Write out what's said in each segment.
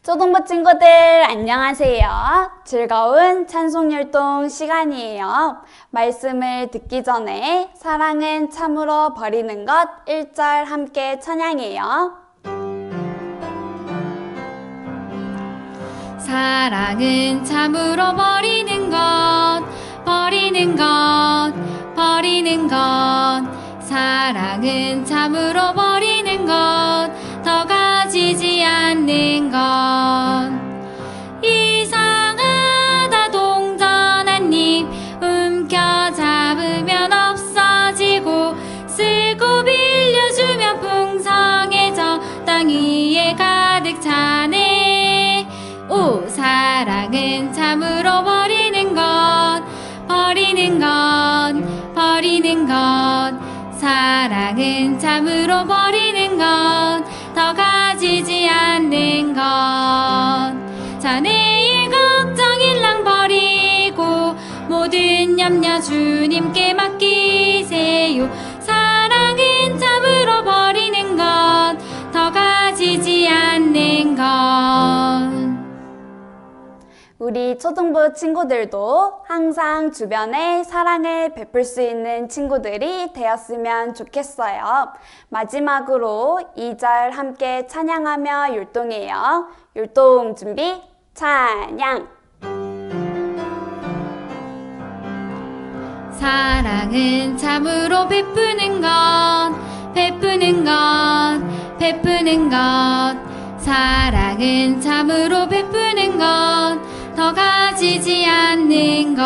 초등부 친구들 안녕하세요. 즐거운 찬송율동 시간이에요. 말씀을 듣기 전에 사랑은 참으로 버리는 것 1절 함께 찬양해요. 사랑은 참으로 버리는 것, 버리는 것, 버리는 것. 사랑은 참으로 버리는 것, 더 가지지 않는 것. 이상하다 동전한 입 움켜잡으면 없어지고, 쓰고 빌려주면 풍성해져 땅 위에 가득 차네. 오, 사랑은 참으로 버리는 것, 버리는 것, 버리는 것. 사랑은 참으로 버리는 것, 더 가지지 않는 것. 자네의 걱정 일랑 버리고 모든 염려 주님께 맡기세요. 사랑은 참으로 버리는 것, 더 가지지 않는 것. 우리 초등부 친구들도 항상 주변에 사랑을 베풀 수 있는 친구들이 되었으면 좋겠어요. 마지막으로 2절 함께 찬양하며 율동해요. 율동 준비, 찬양! 사랑은 참으로 베푸는 것, 베푸는 것, 베푸는 것. 사랑은 참으로 베푸는 것, 더 가지지 않는 것.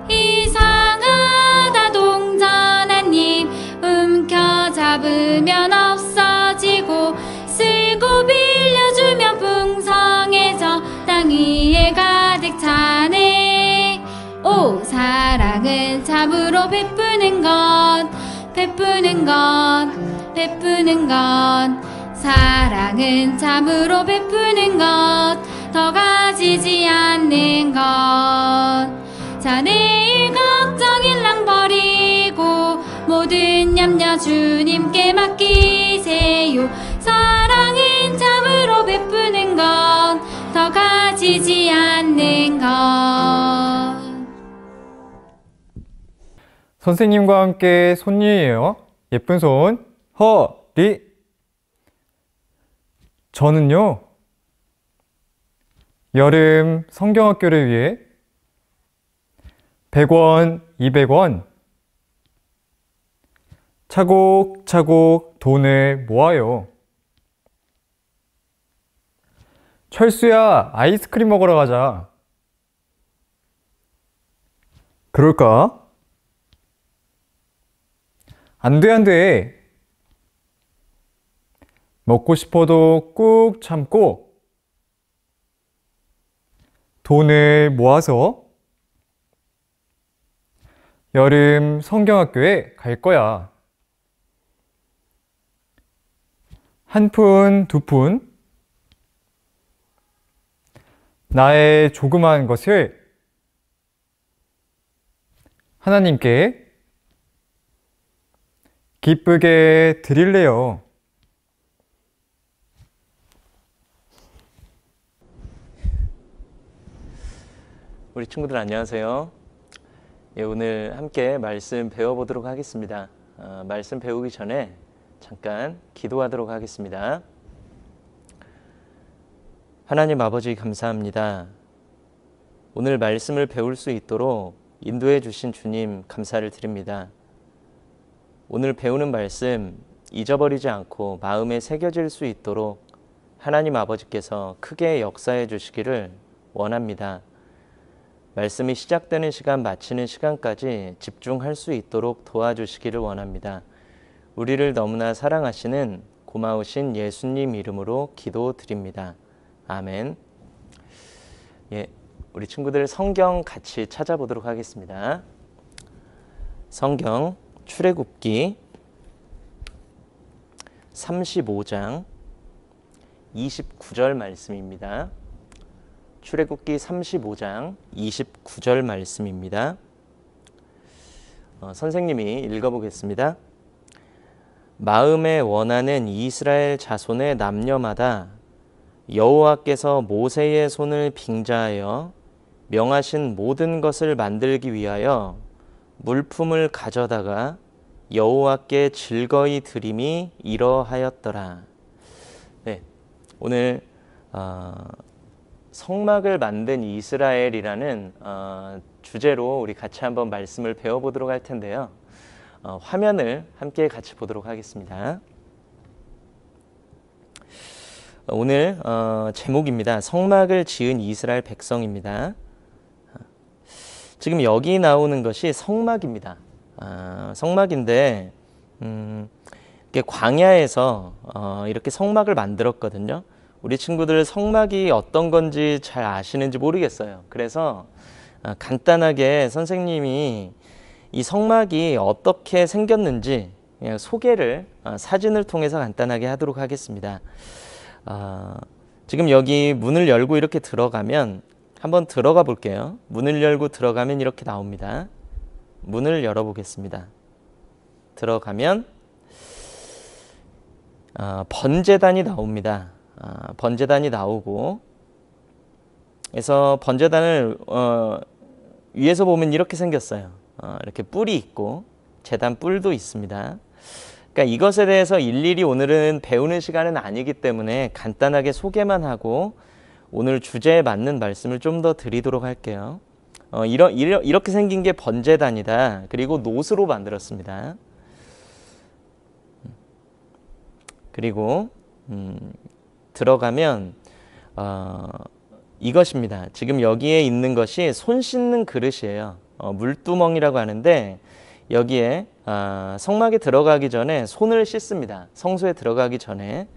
이상하다 동전한 입 움켜잡으면 없어지고, 쓰고 빌려주면 풍성해져 땅 위에 가득 차네. 오, 사랑은 참으로 베푸는 것, 베푸는 것, 베푸는 것. 사랑은 참으로 베푸는 것, 더 가지지 않는 것. 자네의 걱정 일랑 버리고 모든 염려 주님께 맡기세요. 사랑은 참으로 베푸는 것, 더 가지지 않는 것. 선생님과 함께 손이에요. 예쁜 손, 허리. 저는요, 여름 성경학교를 위해 100원, 200원 차곡차곡 돈을 모아요. 철수야, 아이스크림 먹으러 가자. 그럴까? 안 돼, 안 돼. 먹고 싶어도 꾹 참고 돈을 모아서 여름 성경학교에 갈 거야. 한 푼, 두 푼, 나의 조그마한 것을 하나님께 기쁘게 드릴래요. 우리 친구들 안녕하세요. 오늘 함께 말씀 배워보도록 하겠습니다. 말씀 배우기 전에 잠깐 기도하도록 하겠습니다. 하나님 아버지 감사합니다. 오늘 말씀을 배울 수 있도록 인도해 주신 주님 감사를 드립니다. 오늘 배우는 말씀 잊어버리지 않고 마음에 새겨질 수 있도록 하나님 아버지께서 크게 역사해 주시기를 원합니다. 말씀이 시작되는 시간, 마치는 시간까지 집중할 수 있도록 도와주시기를 원합니다. 우리를 너무나 사랑하시는 고마우신 예수님 이름으로 기도드립니다. 아멘. 우리 친구들 성경 같이 찾아보도록 하겠습니다. 성경 출애굽기 35장 29절 말씀입니다. 출애굽기 35장 29절 말씀입니다. 선생님이 읽어보겠습니다. 마음에 원하는 이스라엘 자손의 남녀마다 여호와께서 모세의 손을 빙자하여 명하신 모든 것을 만들기 위하여 물품을 가져다가 여호와께 즐거이 드림이 이러하였더라. 네, 오늘 성막을 만든 이스라엘이라는 주제로 우리 같이 한번 말씀을 배워보도록 할 텐데요. 화면을 함께 같이 보도록 하겠습니다. 오늘 제목입니다. 성막을 지은 이스라엘 백성입니다. 지금 여기 나오는 것이 성막입니다. 성막인데 이렇게 광야에서 이렇게 성막을 만들었거든요. 우리 친구들 성막이 어떤 건지 잘 아시는지 모르겠어요. 그래서 간단하게 선생님이 이 성막이 어떻게 생겼는지 그냥 소개를 사진을 통해서 간단하게 하도록 하겠습니다. 지금 여기 문을 열고 이렇게 들어가면 한번 들어가 볼게요. 문을 열고 들어가면 이렇게 나옵니다. 문을 열어 보겠습니다. 들어가면 번제단이 나옵니다. 번제단이 나오고 그래서 번제단을 위에서 보면 이렇게 생겼어요. 이렇게 뿔이 있고 제단 뿔도 있습니다. 그러니까 이것에 대해서 일일이 오늘은 배우는 시간은 아니기 때문에 간단하게 소개만 하고 오늘 주제에 맞는 말씀을 좀 더 드리도록 할게요. 이렇게 생긴 게 번제단이다. 그리고 노스로 만들었습니다. 그리고 들어가면 이것입니다. 지금 여기에 있는 것이 손 씻는 그릇이에요. 물두멍이라고 하는데 여기에 성막에 들어가기 전에 손을 씻습니다. 성소에 들어가기 전에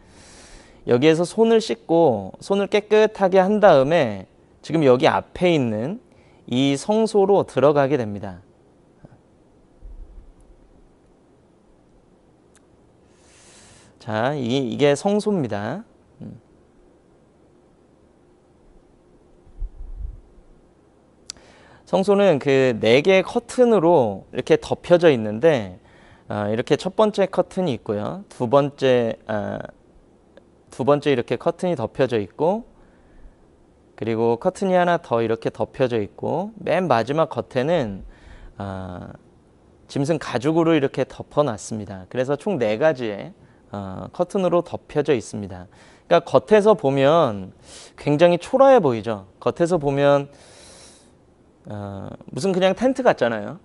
여기에서 손을 씻고 손을 깨끗하게 한 다음에 지금 여기 앞에 있는 이 성소로 들어가게 됩니다. 자, 이게 성소입니다. 성소는 그 4개의 커튼으로 이렇게 덮여져 있는데 이렇게 첫 번째 커튼이 있고요. 두 번째 이렇게 커튼이 덮여져 있고 그리고 커튼이 하나 더 이렇게 덮여져 있고 맨 마지막 겉에는 짐승 가죽으로 이렇게 덮어놨습니다. 그래서 총 4가지의 커튼으로 덮여져 있습니다. 그러니까 겉에서 보면 굉장히 초라해 보이죠. 겉에서 보면 무슨 그냥 텐트 같잖아요.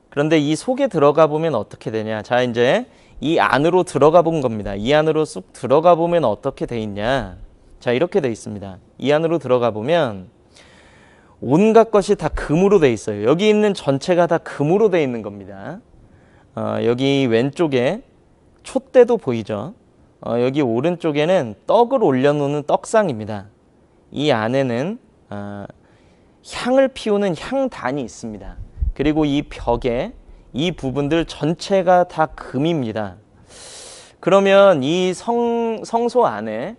그런데 이 속에 들어가 보면 어떻게 되냐. 자, 이제 이 안으로 들어가 본 겁니다. 이 안으로 쑥 들어가 보면 어떻게 돼 있냐. 자, 이렇게 돼 있습니다. 이 안으로 들어가 보면 온갖 것이 다 금으로 돼 있어요. 여기 있는 전체가 다 금으로 돼 있는 겁니다. 여기 왼쪽에 촛대도 보이죠. 여기 오른쪽에는 떡을 올려놓는 떡상입니다. 이 안에는 향을 피우는 향단이 있습니다. 그리고 이 벽에 이 부분들 전체가 다 금입니다. 그러면 이 성소 안에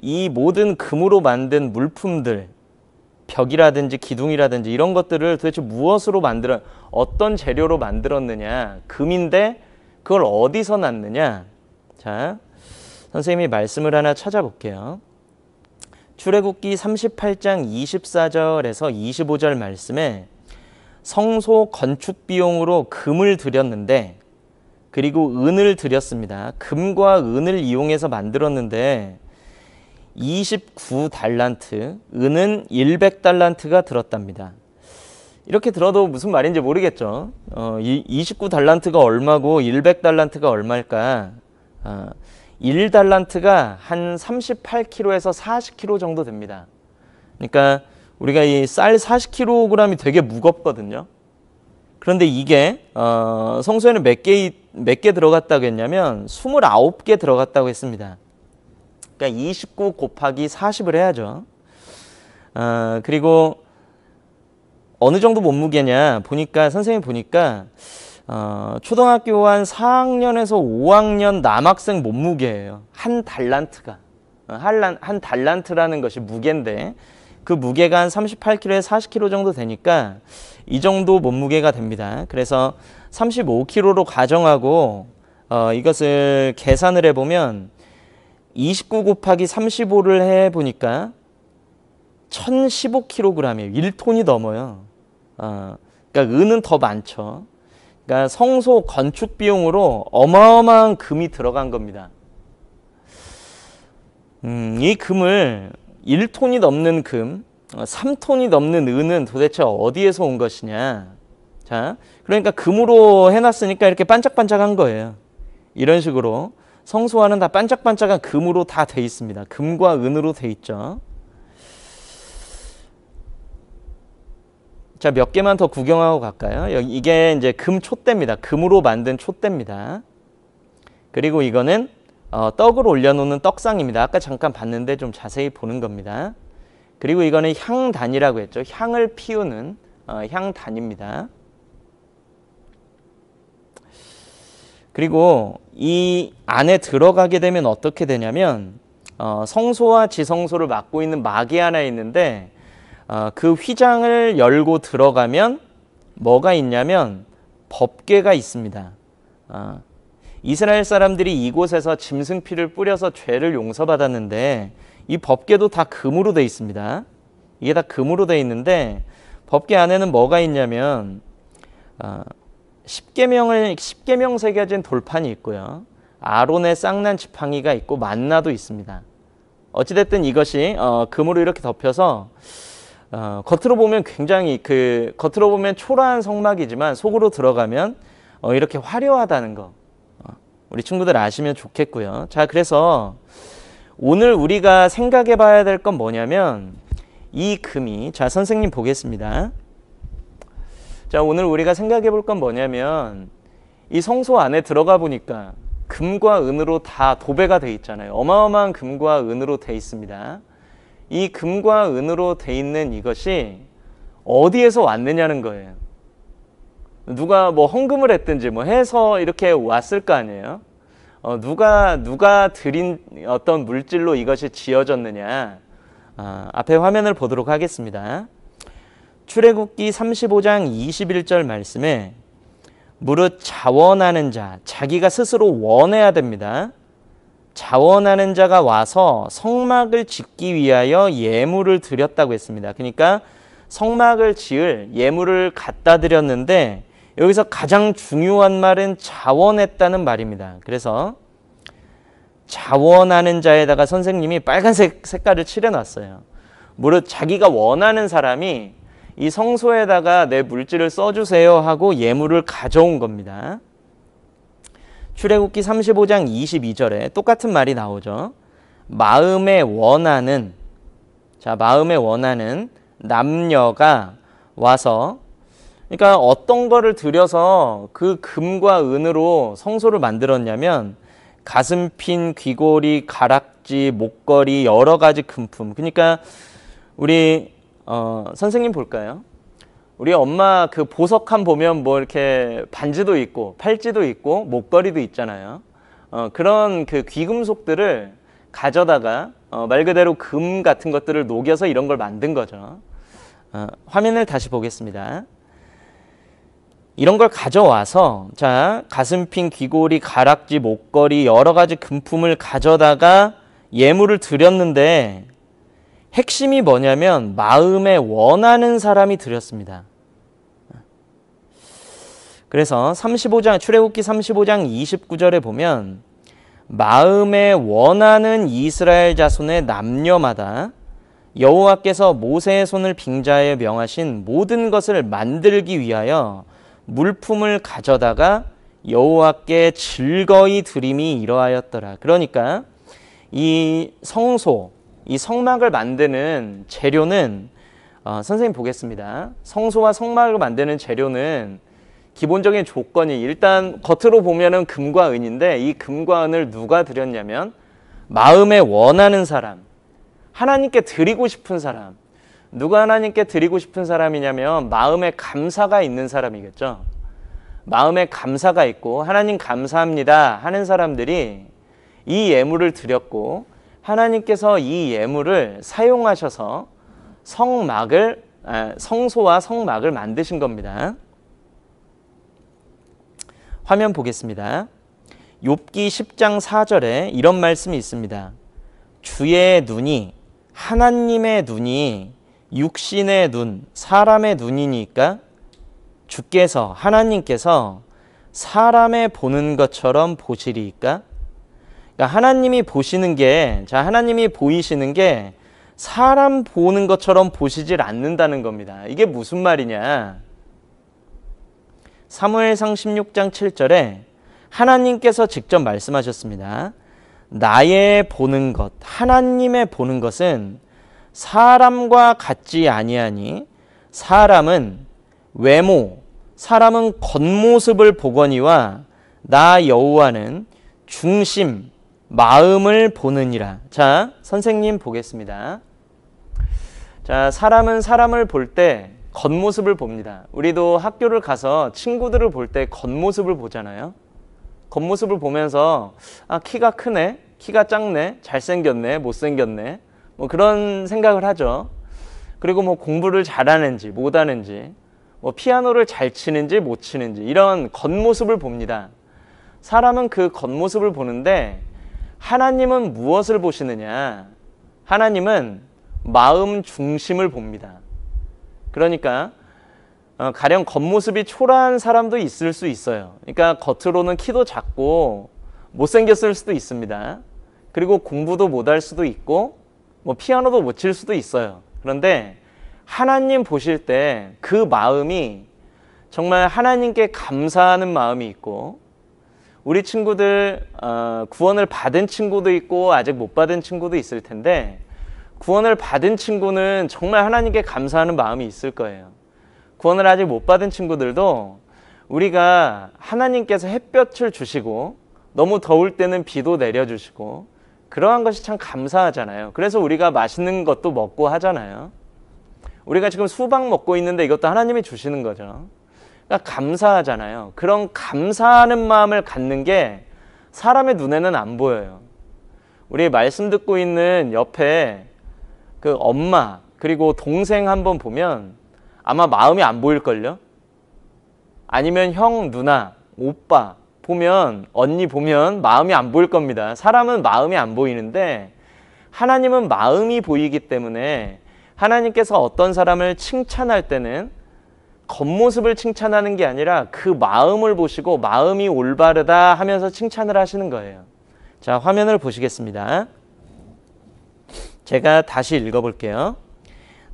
이 모든 금으로 만든 물품들, 벽이라든지 기둥이라든지 이런 것들을 도대체 무엇으로 어떤 재료로 만들었느냐. 금인데 그걸 어디서 났느냐. 자, 선생님이 말씀을 하나 찾아볼게요. 출애굽기 38장 24절에서 25절 말씀에 성소 건축 비용으로 금을 들였는데 그리고 은을 들였습니다. 금과 은을 이용해서 만들었는데 29달란트, 은은 100달란트가 들었답니다. 이렇게 들어도 무슨 말인지 모르겠죠. 29달란트가 얼마고 100달란트가 얼마일까? 1달란트가 한 38kg에서 40kg 정도 됩니다. 그러니까 우리가 이 쌀 40kg이 되게 무겁거든요. 그런데 이게 성소에는 몇 개 들어갔다고 했냐면 29개 들어갔다고 했습니다. 그러니까 29 곱하기 40을 해야죠. 그리고 어느 정도 몸무게냐 보니까 선생님 보니까 초등학교 한 4학년에서 5학년 남학생 몸무게예요. 한 달란트가. 한 달란트라는 것이 무게인데 그 무게가 한 38kg에 40kg 정도 되니까 이 정도 몸무게가 됩니다. 그래서 35kg로 가정하고 이것을 계산을 해보면 29 곱하기 35를 해보니까 1015kg이에요. 1톤이 넘어요. 그러니까 은은 더 많죠. 그러니까 성소 건축 비용으로 어마어마한 금이 들어간 겁니다. 이 금을 1톤이 넘는 금, 3톤이 넘는 은은 도대체 어디에서 온 것이냐. 자, 그러니까 금으로 해놨으니까 이렇게 반짝반짝한 거예요. 이런 식으로 성소와는 다 반짝반짝한 금으로 다 돼 있습니다. 금과 은으로 돼 있죠. 자, 몇 개만 더 구경하고 갈까요? 이게 이제 금 촛대입니다. 금으로 만든 촛대입니다. 그리고 이거는 떡을 올려놓는 떡상입니다. 아까 잠깐 봤는데 좀 자세히 보는 겁니다. 그리고 이거는 향단이라고 했죠. 향을 피우는 향단입니다. 그리고 이 안에 들어가게 되면 어떻게 되냐면 성소와 지성소를 막고 있는 막이 하나 있는데 그 휘장을 열고 들어가면 뭐가 있냐면 법궤가 있습니다. 이스라엘 사람들이 이곳에서 짐승피를 뿌려서 죄를 용서받았는데 이 법궤도 다 금으로 돼 있습니다. 이게 다 금으로 돼 있는데 법궤 안에는 뭐가 있냐면 10계명 새겨진 돌판이 있고요. 아론의 쌍난 지팡이가 있고 만나도 있습니다. 어찌됐든 이것이 금으로 이렇게 덮여서 겉으로 보면 굉장히 겉으로 보면 초라한 성막이지만 속으로 들어가면 이렇게 화려하다는 거 우리 친구들 아시면 좋겠고요. 자, 그래서 오늘 우리가 생각해 봐야 될 건 뭐냐면 이 금이, 자, 선생님 보겠습니다. 자, 오늘 우리가 생각해 볼 건 뭐냐면 이 성소 안에 들어가 보니까 금과 은으로 다 도배가 돼 있잖아요. 어마어마한 금과 은으로 돼 있습니다. 이 금과 은으로 돼 있는 이것이 어디에서 왔느냐는 거예요. 누가 뭐 헌금을 했든지 뭐 해서 이렇게 왔을 거 아니에요. 누가 들인 어떤 물질로 이것이 지어졌느냐. 앞에 화면을 보도록 하겠습니다. 출애굽기 35장 21절 말씀에 무릇 자원하는 자, 자기가 스스로 원해야 됩니다. 자원하는 자가 와서 성막을 짓기 위하여 예물을 드렸다고 했습니다. 그러니까 성막을 지을 예물을 갖다 드렸는데 여기서 가장 중요한 말은 자원했다는 말입니다. 그래서 자원하는 자에다가 선생님이 빨간색 색깔을 칠해놨어요. 무릇 자기가 원하는 사람이 이 성소에다가 내 물질을 써주세요 하고 예물을 가져온 겁니다. 출애굽기 35장 22절에 똑같은 말이 나오죠. 마음에 원하는, 자, 마음에 원하는 남녀가 와서, 그러니까 어떤 거를 들여서 그 금과 은으로 성소를 만들었냐면 가슴핀, 귀고리, 가락지, 목걸이, 여러 가지 금품. 그러니까 우리 선생님 볼까요? 우리 엄마 그 보석함 보면 뭐 이렇게 반지도 있고 팔찌도 있고 목걸이도 있잖아요. 그런 그 귀금속들을 가져다가 말 그대로 금 같은 것들을 녹여서 이런 걸 만든 거죠. 화면을 다시 보겠습니다. 이런 걸 가져와서, 자, 가슴핀, 귀고리, 가락지, 목걸이, 여러 가지 금품을 가져다가 예물을 드렸는데 핵심이 뭐냐면 마음에 원하는 사람이 드렸습니다. 그래서 출애굽기 35장 29절에 보면 마음에 원하는 이스라엘 자손의 남녀마다 여호와께서 모세의 손을 빙자하여 명하신 모든 것을 만들기 위하여 물품을 가져다가 여호와께 즐거이 드림이 이러하였더라. 그러니까 이 성소, 이 성막을 만드는 재료는 선생님 보겠습니다. 성소와 성막을 만드는 재료는 기본적인 조건이 일단 겉으로 보면은 금과 은인데 이 금과 은을 누가 드렸냐면 마음에 원하는 사람, 하나님께 드리고 싶은 사람. 누가 하나님께 드리고 싶은 사람이냐면 마음에 감사가 있는 사람이겠죠. 마음에 감사가 있고 하나님 감사합니다 하는 사람들이 이 예물을 드렸고 하나님께서 이 예물을 사용하셔서 성소와 성막을 만드신 겁니다. 화면 보겠습니다. 욥기 10장 4절에 이런 말씀이 있습니다. 주의 눈이, 하나님의 눈이 육신의 눈, 사람의 눈이니까 주께서, 하나님께서 사람의 보는 것처럼 보시리이까? 그러니까 하나님이 보시는 게, 자, 하나님이 보이시는 게 사람 보는 것처럼 보시질 않는다는 겁니다. 이게 무슨 말이냐? 사무엘상 16장 7절에 하나님께서 직접 말씀하셨습니다. 나의 보는 것, 하나님의 보는 것은 사람과 같지 아니하니 사람은 외모, 사람은 겉모습을 보거니와 나 여호와는 중심, 마음을 보느니라. 자, 선생님 보겠습니다. 자, 사람은 사람을 볼 때 겉모습을 봅니다. 우리도 학교를 가서 친구들을 볼 때 겉모습을 보잖아요. 겉모습을 보면서 아, 키가 크네, 키가 작네, 잘생겼네, 못생겼네, 뭐 그런 생각을 하죠. 그리고 뭐 공부를 잘하는지 못하는지, 뭐 피아노를 잘 치는지 못 치는지, 이런 겉모습을 봅니다. 사람은 그 겉모습을 보는데 하나님은 무엇을 보시느냐? 하나님은 마음 중심을 봅니다. 그러니까 가령 겉모습이 초라한 사람도 있을 수 있어요. 그러니까 겉으로는 키도 작고 못생겼을 수도 있습니다. 그리고 공부도 못할 수도 있고 뭐 피아노도 못 칠 수도 있어요. 그런데 하나님 보실 때 그 마음이 정말 하나님께 감사하는 마음이 있고, 우리 친구들 구원을 받은 친구도 있고 아직 못 받은 친구도 있을 텐데, 구원을 받은 친구는 정말 하나님께 감사하는 마음이 있을 거예요. 구원을 아직 못 받은 친구들도 우리가 하나님께서 햇볕을 주시고 너무 더울 때는 비도 내려주시고 그러한 것이 참 감사하잖아요. 그래서 우리가 맛있는 것도 먹고 하잖아요. 우리가 지금 수박 먹고 있는데 이것도 하나님이 주시는 거죠. 그러니까 감사하잖아요. 그런 감사하는 마음을 갖는 게 사람의 눈에는 안 보여요. 우리 말씀 듣고 있는 옆에 그 엄마 그리고 동생 한번 보면 아마 마음이 안 보일걸요? 아니면 형, 누나, 오빠 보면, 언니 보면 마음이 안 보일 겁니다. 사람은 마음이 안 보이는데 하나님은 마음이 보이기 때문에 하나님께서 어떤 사람을 칭찬할 때는 겉모습을 칭찬하는 게 아니라 그 마음을 보시고 마음이 올바르다 하면서 칭찬을 하시는 거예요. 자, 화면을 보시겠습니다. 제가 다시 읽어볼게요.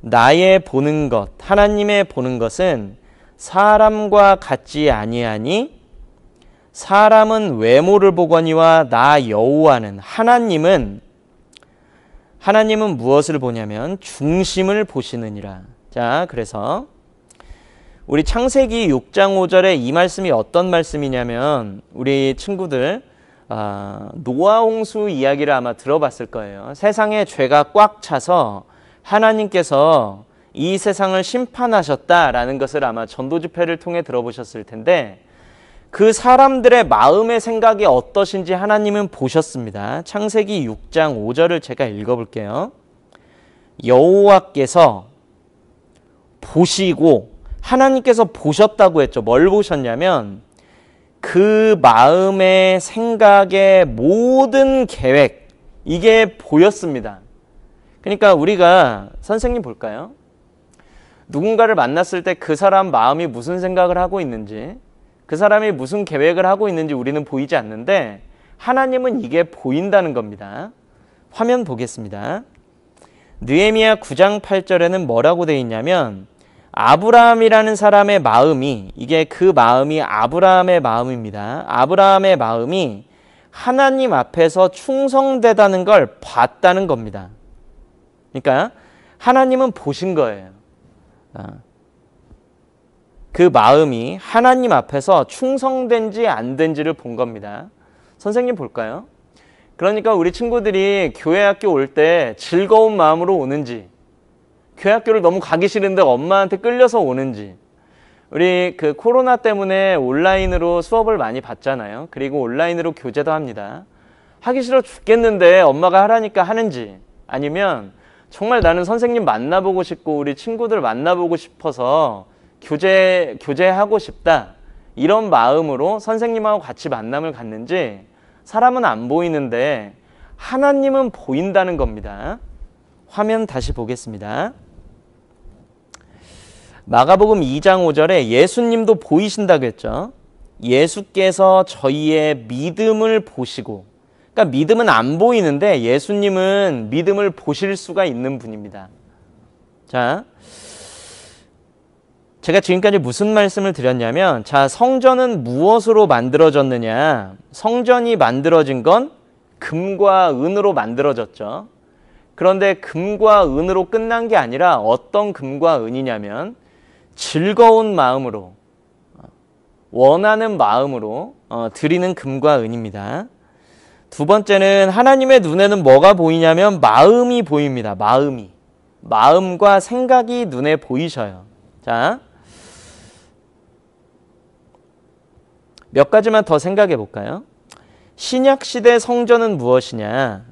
나의 보는 것, 하나님의 보는 것은 사람과 같지 아니하니 사람은 외모를 보거니와 나 여호와는, 하나님은 무엇을 보냐면 중심을 보시느니라. 자, 그래서 우리 창세기 6장 5절에 이 말씀이 어떤 말씀이냐면, 우리 친구들 노아 홍수 이야기를 아마 들어봤을 거예요. 세상에 죄가 꽉 차서 하나님께서 이 세상을 심판하셨다라는 것을 아마 전도 집회를 통해 들어보셨을 텐데, 그 사람들의 마음의 생각이 어떠신지 하나님은 보셨습니다. 창세기 6장 5절을 제가 읽어볼게요. 여호와께서 보시고, 하나님께서 보셨다고 했죠. 뭘 보셨냐면 그 마음의 생각의 모든 계획, 이게 보였습니다. 그러니까 우리가 선생님 볼까요? 누군가를 만났을 때 그 사람 마음이 무슨 생각을 하고 있는지, 그 사람이 무슨 계획을 하고 있는지 우리는 보이지 않는데 하나님은 이게 보인다는 겁니다. 화면 보겠습니다. 느헤미야 9장 8절에는 뭐라고 되어 있냐면, 아브라함이라는 사람의 마음이, 이게 그 마음이 아브라함의 마음입니다. 아브라함의 마음이 하나님 앞에서 충성되다는 걸 봤다는 겁니다. 그러니까 하나님은 보신 거예요. 그 마음이 하나님 앞에서 충성된지 안 된지를 본 겁니다. 선생님 볼까요? 그러니까 우리 친구들이 교회 학교 올 때 즐거운 마음으로 오는지, 교회 학교를 너무 가기 싫은데 엄마한테 끌려서 오는지, 우리 그 코로나 때문에 온라인으로 수업을 많이 받잖아요. 그리고 온라인으로 교제도 합니다. 하기 싫어 죽겠는데 엄마가 하라니까 하는지, 아니면 정말 나는 선생님 만나보고 싶고 우리 친구들 만나보고 싶어서 교제하고 싶다, 이런 마음으로 선생님하고 같이 만남을 갖는지, 사람은 안 보이는데 하나님은 보인다는 겁니다. 화면 다시 보겠습니다. 마가복음 2장 5절에 예수님도 보이신다고 했죠. 예수께서 저희의 믿음을 보시고, 그러니까 믿음은 안 보이는데 예수님은 믿음을 보실 수가 있는 분입니다. 자, 제가 지금까지 무슨 말씀을 드렸냐면, 자, 성전은 무엇으로 만들어졌느냐? 성전이 만들어진 건 금과 은으로 만들어졌죠. 그런데 금과 은으로 끝난 게 아니라 어떤 금과 은이냐면 즐거운 마음으로, 원하는 마음으로 드리는 금과 은입니다. 두 번째는 하나님의 눈에는 뭐가 보이냐면 마음이 보입니다. 마음과 생각이 눈에 보이셔요. 자, 몇 가지만 더 생각해 볼까요? 신약시대 성전은 무엇이냐?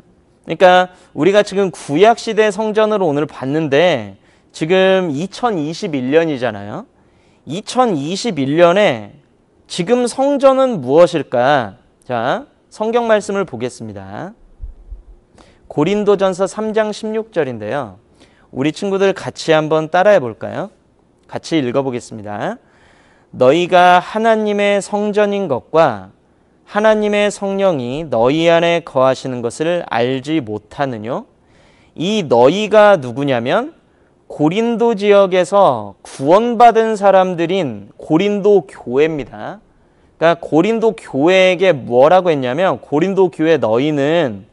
그러니까 우리가 지금 구약시대 성전을 오늘 봤는데 지금 2021년이잖아요. 2021년에 지금 성전은 무엇일까? 자, 성경 말씀을 보겠습니다. 고린도전서 3장 16절인데요. 우리 친구들 같이 한번 따라해 볼까요? 같이 읽어보겠습니다. 너희가 하나님의 성전인 것과 하나님의 성령이 너희 안에 거하시는 것을 알지 못하느뇨? 이 너희가 누구냐면 고린도 지역에서 구원받은 사람들인 고린도 교회입니다. 그러니까 고린도 교회에게 뭐라고 했냐면 고린도 교회 너희는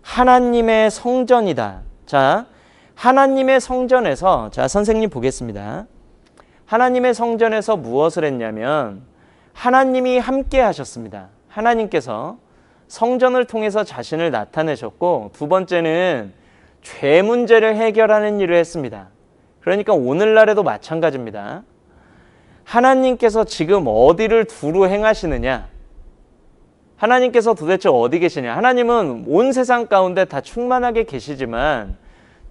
하나님의 성전이다. 자, 하나님의 성전에서, 자, 선생님 보겠습니다. 하나님의 성전에서 무엇을 했냐면 하나님이 함께 하셨습니다. 하나님께서 성전을 통해서 자신을 나타내셨고, 두 번째는 죄 문제를 해결하는 일을 했습니다. 그러니까 오늘날에도 마찬가지입니다. 하나님께서 지금 어디를 두루 행하시느냐? 하나님께서 도대체 어디 계시냐? 하나님은 온 세상 가운데 다 충만하게 계시지만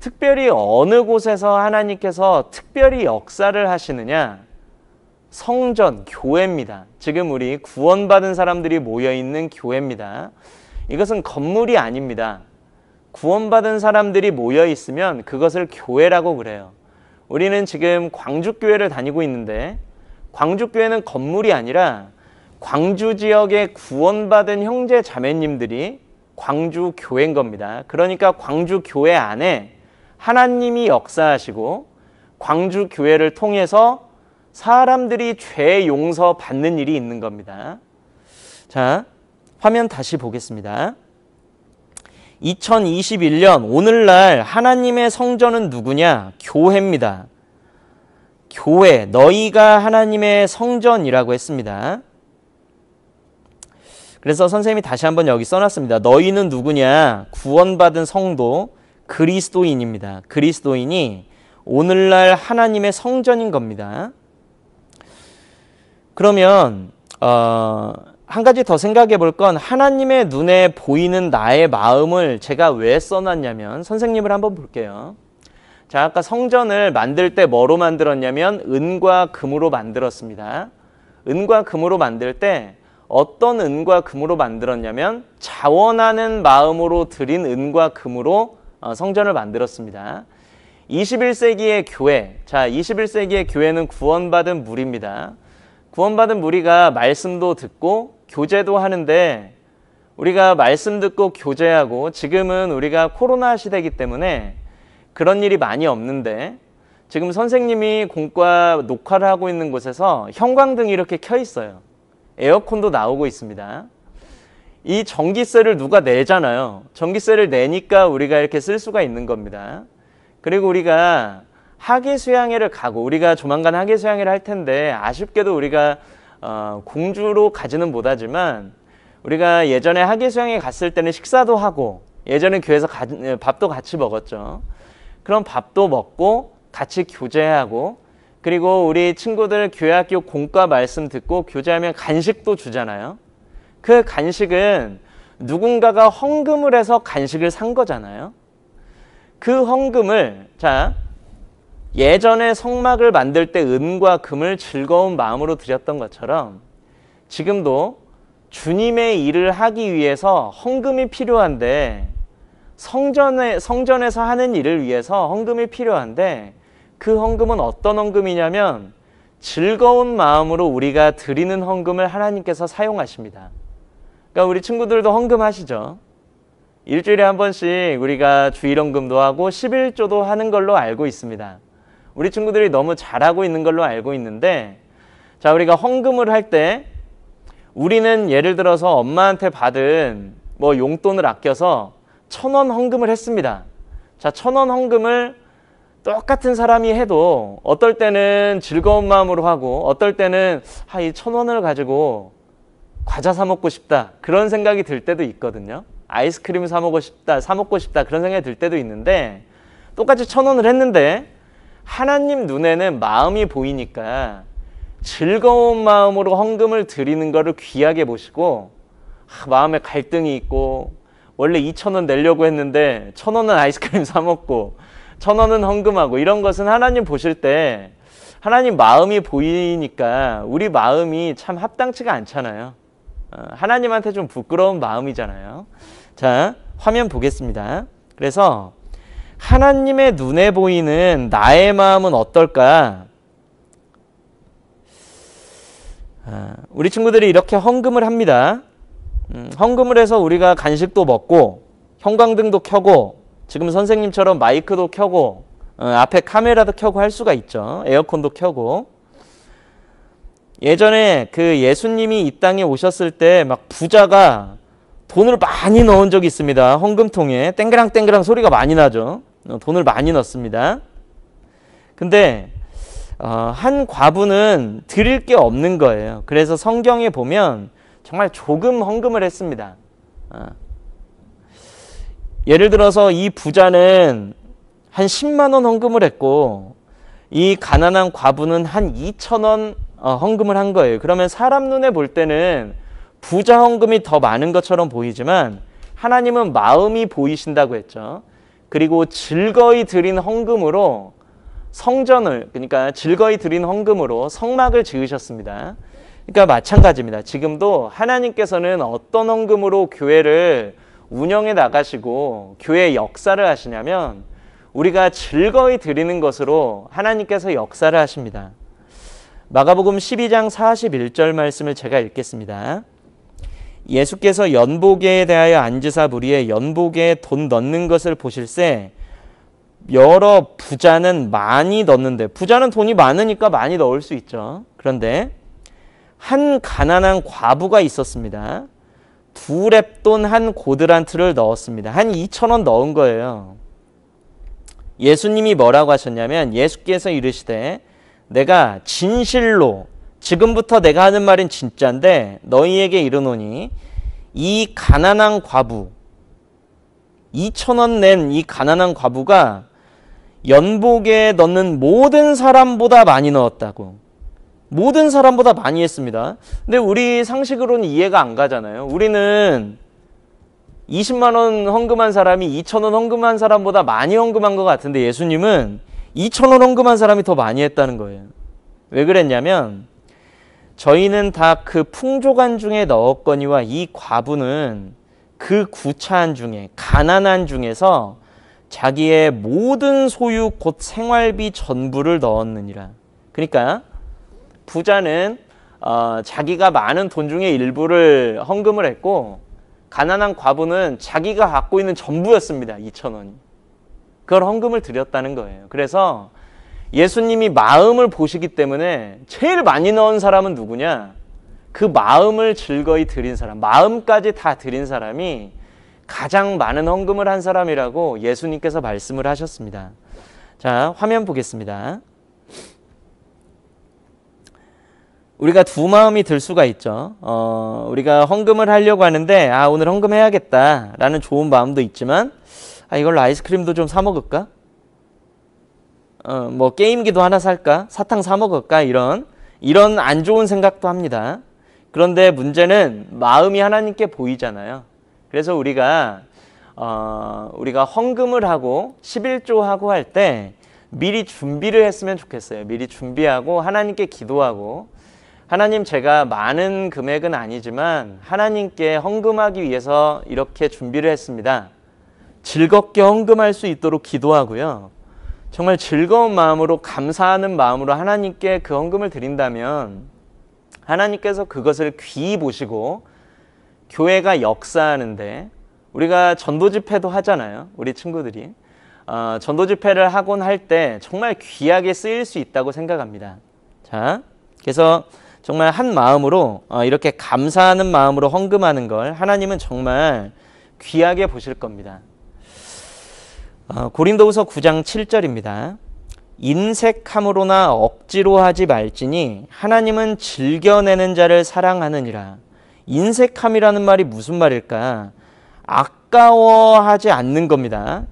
특별히 어느 곳에서 하나님께서 특별히 역사를 하시느냐? 성전, 교회입니다. 지금 우리 구원받은 사람들이 모여있는 교회입니다. 이것은 건물이 아닙니다. 구원받은 사람들이 모여있으면 그것을 교회라고 그래요. 우리는 지금 광주교회를 다니고 있는데 광주교회는 건물이 아니라 광주 지역의 구원받은 형제 자매님들이 광주교회인 겁니다. 그러니까 광주교회 안에 하나님이 역사하시고 광주교회를 통해서 사람들이 죄 용서 받는 일이 있는 겁니다. 자, 화면 다시 보겠습니다. 2021년 오늘날 하나님의 성전은 누구냐? 교회입니다. 교회, 너희가 하나님의 성전이라고 했습니다. 그래서 선생님이 다시 한번 여기 써놨습니다. 너희는 누구냐? 구원받은 성도, 그리스도인입니다. 그리스도인이 오늘날 하나님의 성전인 겁니다. 그러면 한 가지 더 생각해 볼 건 하나님의 눈에 보이는 나의 마음을 제가 왜 써놨냐면 선생님을 한번 볼게요. 자, 아까 성전을 만들 때 뭐로 만들었냐면 은과 금으로 만들었습니다. 은과 금으로 만들 때 어떤 은과 금으로 만들었냐면 자원하는 마음으로 드린 은과 금으로 성전을 만들었습니다. 21세기의 교회, 자, 21세기의 교회는 구원받은 무리입니다. 구원받은 무리가 말씀도 듣고 교제도 하는데 우리가 말씀 듣고 교제하고 지금은 우리가 코로나 시대이기 때문에 그런 일이 많이 없는데 지금 선생님이 공과 녹화를 하고 있는 곳에서 형광등이 이렇게 켜 있어요. 에어컨도 나오고 있습니다. 이 전기세를 누가 내잖아요. 전기세를 내니까 우리가 이렇게 쓸 수가 있는 겁니다. 그리고 우리가 학예수양회를 가고 우리가 조만간 학예수양회를 할 텐데 아쉽게도 우리가 공주로 가지는 못하지만 우리가 예전에 학예수양회 갔을 때는 식사도 하고 예전에 교회에서 밥도 같이 먹었죠. 그럼 밥도 먹고 같이 교제하고 그리고 우리 친구들 교회학교 공과 말씀 듣고 교제하면 간식도 주잖아요. 그 간식은 누군가가 헌금을 해서 간식을 산 거잖아요. 그 헌금을 자 예전에 성막을 만들 때 은과 금을 즐거운 마음으로 드렸던 것처럼 지금도 주님의 일을 하기 위해서 헌금이 필요한데 성전에서 하는 일을 위해서 헌금이 필요한데 그 헌금은 어떤 헌금이냐면 즐거운 마음으로 우리가 드리는 헌금을 하나님께서 사용하십니다. 그러니까 우리 친구들도 헌금하시죠. 일주일에 한 번씩 우리가 주일헌금도 하고 11조도 하는 걸로 알고 있습니다. 우리 친구들이 너무 잘하고 있는 걸로 알고 있는데, 자, 우리가 헌금을 할 때 우리는 예를 들어서 엄마한테 받은 뭐 용돈을 아껴서 1,000원 헌금을 했습니다. 자, 1,000원 헌금을 똑같은 사람이 해도 어떨 때는 즐거운 마음으로 하고 어떨 때는 이 1,000원을 가지고 과자 사 먹고 싶다 그런 생각이 들 때도 있거든요. 아이스크림 사 먹고 싶다 그런 생각이 들 때도 있는데, 똑같이 1,000원을 했는데 하나님 눈에는 마음이 보이니까 즐거운 마음으로 헌금을 드리는 거를 귀하게 보시고, 마음에 갈등이 있고 원래 2,000원 내려고 했는데 1,000원은 아이스크림 사 먹고 1,000원은 헌금하고, 이런 것은 하나님 보실 때 하나님 마음이 보이니까 우리 마음이 참 합당치가 않잖아요. 하나님한테 좀 부끄러운 마음이잖아요. 자, 화면 보겠습니다. 그래서 하나님의 눈에 보이는 나의 마음은 어떨까? 우리 친구들이 이렇게 헌금을 합니다. 헌금을 해서 우리가 간식도 먹고 형광등도 켜고 지금 선생님처럼 마이크도 켜고 앞에 카메라도 켜고 할 수가 있죠. 에어컨도 켜고. 예전에 그 예수님이 이 땅에 오셨을 때 막 부자가 돈을 많이 넣은 적이 있습니다. 헌금통에 땡그랑땡그랑 소리가 많이 나죠. 돈을 많이 넣습니다. 근데 한 과부는 드릴 게 없는 거예요. 그래서 성경에 보면 정말 조금 헌금을 했습니다. 예를 들어서 이 부자는 한 10만 원 헌금을 했고 이 가난한 과부는 한 2,000원 헌금을 한 거예요. 그러면 사람 눈에 볼 때는 부자 헌금이 더 많은 것처럼 보이지만 하나님은 마음이 보이신다고 했죠. 그리고 즐거이 드린 헌금으로 성전을, 그러니까 즐거이 드린 헌금으로 성막을 지으셨습니다. 그러니까 마찬가지입니다. 지금도 하나님께서는 어떤 헌금으로 교회를 운영해 나가시고 교회의 역사를 하시냐면 우리가 즐거이 드리는 것으로 하나님께서 역사를 하십니다. 마가복음 12장 41절 말씀을 제가 읽겠습니다. 예수께서 연보계에 대하여 앉으사 무리에 연보계에 돈 넣는 것을 보실새 여러 부자는 많이 넣는데, 부자는 돈이 많으니까 많이 넣을 수 있죠. 그런데 한 가난한 과부가 있었습니다. 2렙돈 한 고드란트를 넣었습니다. 한 2,000원 넣은 거예요. 예수님이 뭐라고 하셨냐면 예수께서 이르시되 내가 진실로, 지금부터 내가 하는 말은 진짜인데 너희에게 이르노니 이 가난한 과부, 2,000원 낸 이 가난한 과부가 연복에 넣는 모든 사람보다 많이 넣었다고. 모든 사람보다 많이 했습니다. 근데 우리 상식으로는 이해가 안 가잖아요. 우리는 20만 원 헌금한 사람이 2,000원 헌금한 사람보다 많이 헌금한 것 같은데 예수님은 2,000원 헌금한 사람이 더 많이 했다는 거예요. 왜 그랬냐면 저희는 다 그 풍족한 중에 넣었거니와 이 과부는 그 구차한 중에, 가난한 중에서 자기의 모든 소유 곧 생활비 전부를 넣었느니라. 그러니까 부자는 자기가 많은 돈 중에 일부를 헌금을 했고 가난한 과부는 자기가 갖고 있는 전부였습니다. 2,000원이. 그걸 헌금을 드렸다는 거예요. 그래서 예수님이 마음을 보시기 때문에 제일 많이 넣은 사람은 누구냐? 그 마음을 즐거이 드린 사람, 마음까지 다 드린 사람이 가장 많은 헌금을 한 사람이라고 예수님께서 말씀을 하셨습니다. 자, 화면 보겠습니다. 우리가 두 마음이 들 수가 있죠. 우리가 헌금을 하려고 하는데 오늘 헌금해야겠다라는 좋은 마음도 있지만 이걸로 아이스크림도 좀 사 먹을까? 뭐 게임기도 하나 살까? 사탕 사 먹을까? 이런 안 좋은 생각도 합니다. 그런데 문제는 마음이 하나님께 보이잖아요. 그래서 우리가 헌금을 하고 11조 하고 할 때 미리 준비를 했으면 좋겠어요. 미리 준비하고 하나님께 기도하고, 하나님, 제가 많은 금액은 아니지만 하나님께 헌금하기 위해서 이렇게 준비를 했습니다. 즐겁게 헌금할 수 있도록 기도하고요. 정말 즐거운 마음으로 감사하는 마음으로 하나님께 그 헌금을 드린다면 하나님께서 그것을 귀히 보시고 교회가 역사하는데, 우리가 전도 집회도 하잖아요. 우리 친구들이 전도 집회를 하곤 할 때 정말 귀하게 쓰일 수 있다고 생각합니다. 자, 그래서 정말 한 마음으로 이렇게 감사하는 마음으로 헌금하는 걸 하나님은 정말 귀하게 보실 겁니다. 고린도후서 9장 7절입니다. 인색함으로나 억지로 하지 말지니 하나님은 즐겨내는 자를 사랑하느니라. 인색함이라는 말이 무슨 말일까? 아까워하지 않는 겁니다.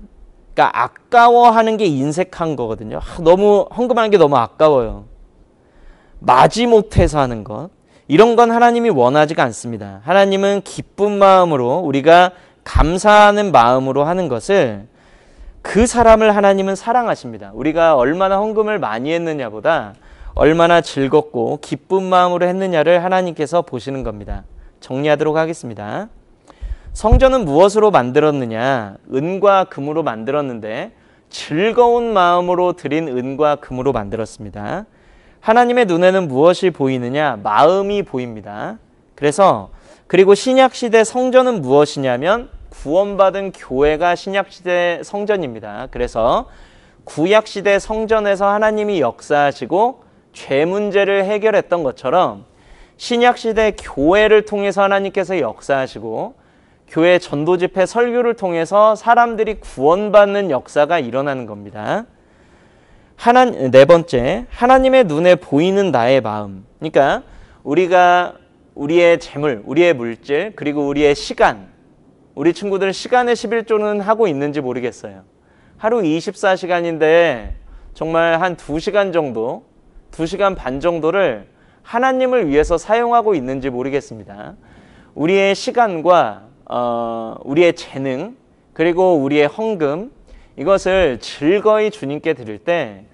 그러니까 아까워하는 게 인색한 거거든요. 너무 헌금하는 게 너무 아까워요. 마지못해서 하는 것, 이런 건 하나님이 원하지가 않습니다. 하나님은 기쁜 마음으로, 우리가 감사하는 마음으로 하는 것을, 그 사람을 하나님은 사랑하십니다. 우리가 얼마나 헌금을 많이 했느냐보다 얼마나 즐겁고 기쁜 마음으로 했느냐를 하나님께서 보시는 겁니다. 정리하도록 하겠습니다. 성전은 무엇으로 만들었느냐? 은과 금으로 만들었는데 즐거운 마음으로 드린 은과 금으로 만들었습니다. 하나님의 눈에는 무엇이 보이느냐? 마음이 보입니다. 그리고 신약시대 성전은 무엇이냐면 구원받은 교회가 신약시대 성전입니다. 그래서 구약시대 성전에서 하나님이 역사하시고 죄 문제를 해결했던 것처럼 신약시대 교회를 통해서 하나님께서 역사하시고 교회 전도 집회 설교를 통해서 사람들이 구원받는 역사가 일어나는 겁니다. 네 번째, 하나님의 눈에 보이는 나의 마음. 그러니까 우리가 우리의 재물, 우리의 물질, 그리고 우리의 시간, 우리 친구들 시간의 11조는 하고 있는지 모르겠어요. 하루 24시간인데 정말 한 2시간 정도, 2시간 반 정도를 하나님을 위해서 사용하고 있는지 모르겠습니다. 우리의 시간과 우리의 재능, 그리고 우리의 헌금, 이것을 즐거이 주님께 드릴 때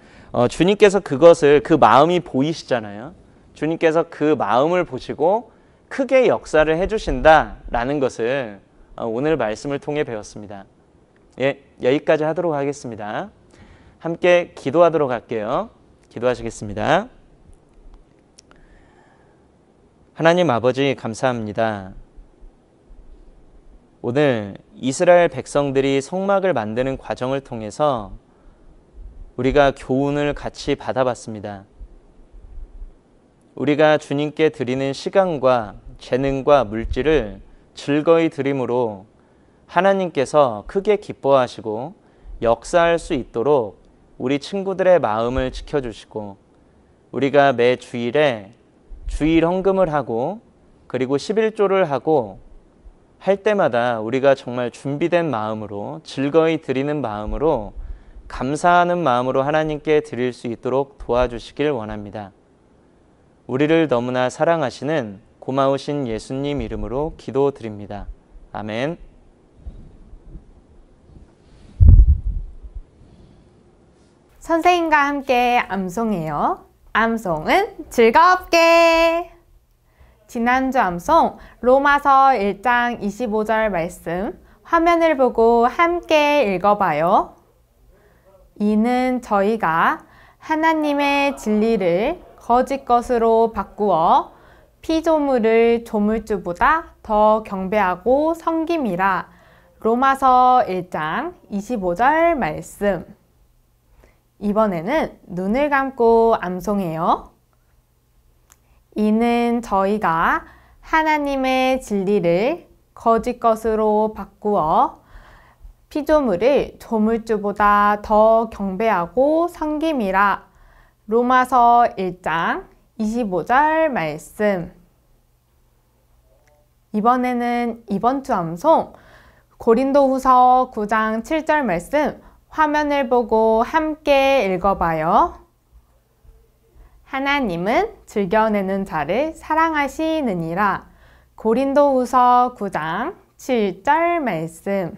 주님께서 그 마음이 보이시잖아요. 주님께서 그 마음을 보시고 크게 역사를 해주신다라는 것을 오늘 말씀을 통해 배웠습니다. 예, 여기까지 하도록 하겠습니다. 함께 기도하도록 할게요. 기도하시겠습니다. 하나님 아버지, 감사합니다. 오늘 이스라엘 백성들이 성막을 만드는 과정을 통해서 우리가 교훈을 같이 받아봤습니다. 우리가 주님께 드리는 시간과 재능과 물질을 즐거이 드림으로 하나님께서 크게 기뻐하시고 역사할 수 있도록 우리 친구들의 마음을 지켜주시고, 우리가 매 주일에 주일 헌금을 하고 그리고 11조를 하고 할 때마다 우리가 정말 준비된 마음으로, 즐거이 드리는 마음으로, 감사하는 마음으로 하나님께 드릴 수 있도록 도와주시길 원합니다. 우리를 너무나 사랑하시는 고마우신 예수님 이름으로 기도드립니다. 아멘. 선생님과 함께 암송해요. 암송은 즐겁게. 지난주 암송 로마서 1장 25절 말씀 화면을 보고 함께 읽어봐요. 이는 저희가 하나님의 진리를 거짓 것으로 바꾸어 피조물을 조물주보다 더 경배하고 섬김이라. 로마서 1장 25절 말씀. 이번에는 눈을 감고 암송해요. 이는 저희가 하나님의 진리를 거짓 것으로 바꾸어 피조물을 조물주보다 더 경배하고 섬김이라. 로마서 1장 25절 말씀. 이번에는 이번 주 암송 고린도후서 9장 7절 말씀 화면을 보고 함께 읽어봐요. 하나님은 즐겨내는 자를 사랑하시느니라. 고린도후서 9장 7절 말씀.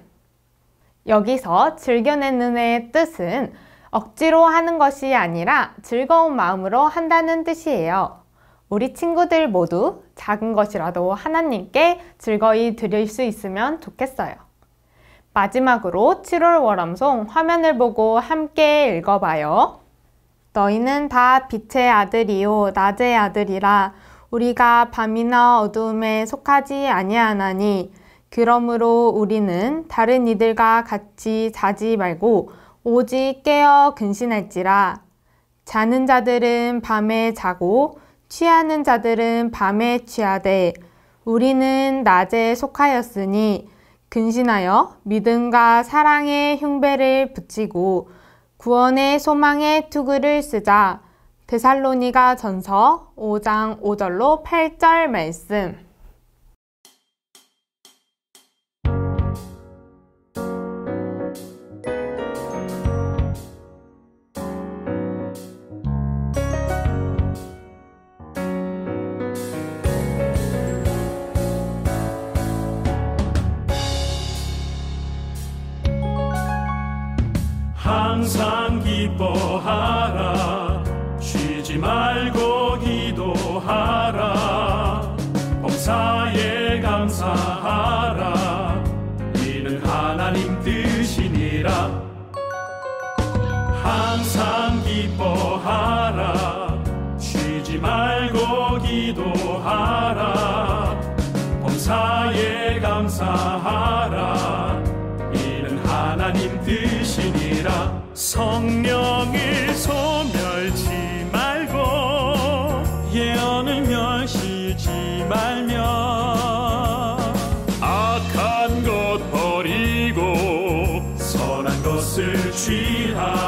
여기서 즐겨내는의 뜻은 억지로 하는 것이 아니라 즐거운 마음으로 한다는 뜻이에요. 우리 친구들 모두 작은 것이라도 하나님께 즐거이 드릴 수 있으면 좋겠어요. 마지막으로 7월 월암송 화면을 보고 함께 읽어봐요. 너희는 다 빛의 아들이요 낮의 아들이라. 우리가 밤이나 어두움에 속하지 아니하나니 그러므로 우리는 다른 이들과 같이 자지 말고 오직 깨어 근신할지라. 자는 자들은 밤에 자고 취하는 자들은 밤에 취하되 우리는 낮에 속하였으니 근신하여 믿음과 사랑의 흉배를 붙이고 구원의 소망의 투구를 쓰자. 데살로니가 전서 5장 5절로 8절 말씀. 항상 기뻐하라. 쉬지 말고 기도하라. 범사에 감사하라. 이는 하나님 뜻이니라. 항상 기뻐하라. 쉬지 말고 기도하라. 범사에 감사하라. 이는 하나님 뜻이니라. 성령을 소멸치 말고 예언을 멸시지 말며 악한 것 버리고 선한 것을 취하라.